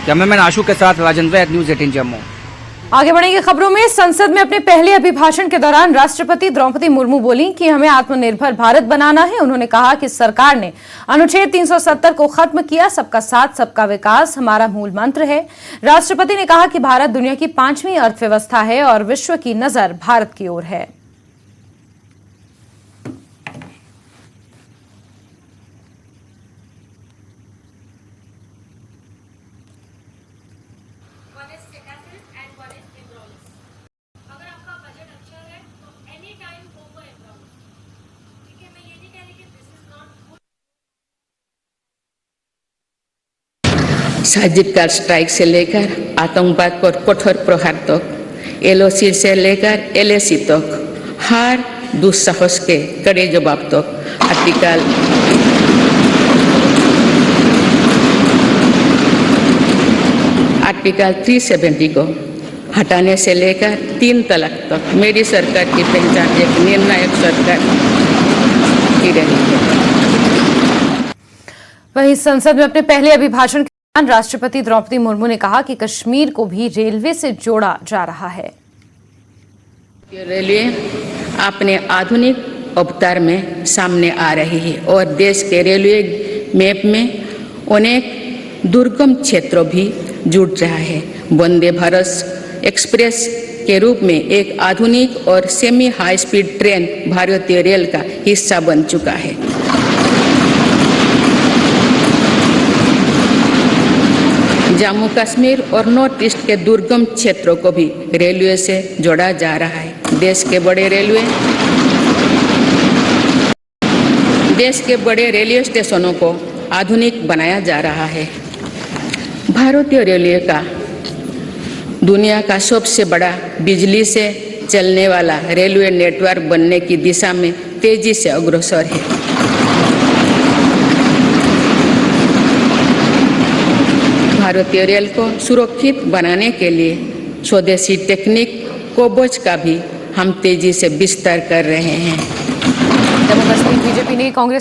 Cameraman आशु के साथ राजेंद्र वैद, news 18 Jammu. आगे बढ़ेंगे खबरों में। संसद में अपने पहले अभिभाषण के दौरान राष्ट्रपति द्रौपदी मुर्मू बोली कि हमें आत्मनिर्भर भारत बनाना है। उन्होंने कहा कि सरकार ने अनुच्छेद 370 को खत्म किया। सबका साथ सबका विकास हमारा मूल मंत्र है। राष्ट्रपति ने कहा कि भारत दुनिया की 5वीं अर्थव्यवस्था है और विश्व की नजर भारत की ओर है। सर्जिकल स्ट्राइक से लेकर आतंकवाद पर कठोर प्रहार तक, एलओसी से लेकर एलएसी तक, हर दुस्साहस के कड़े जवाब तक आर्टिकल 370 को हटाने से लेकर 3 तलाक तक मेरी सरकार की पहचान एक निर्णायक सरकार की रही है। वहीं संसद में अपने पहले अभिभाषण राष्ट्रपति द्रौपदी मुर्मू ने कहा कि कश्मीर को भी रेलवे से जोड़ा जा रहा है। रेलवे अपने आधुनिक अवतार में सामने आ रही है और देश के रेलवे मैप में अनेक दुर्गम क्षेत्रों भी जुड़ रहा है। वंदे भारत एक्सप्रेस के रूप में एक आधुनिक और सेमी हाई स्पीड ट्रेन भारतीय रेल का हिस्सा बन चुका है। जम्मू कश्मीर और नॉर्थ ईस्ट के दुर्गम क्षेत्रों को भी रेलवे से जोड़ा जा रहा है। देश के बड़े रेलवे स्टेशनों को आधुनिक बनाया जा रहा है। भारतीय रेलवे का दुनिया का सबसे बड़ा बिजली से चलने वाला रेलवे नेटवर्क बनने की दिशा में तेजी से अग्रसर है। भारतीय रेल को सुरक्षित बनाने के लिए स्वदेशी टेक्निक कोबोच का भी हम तेजी से विस्तार कर रहे हैं। जम्मू कश्मीर बीजेपी ने कांग्रेस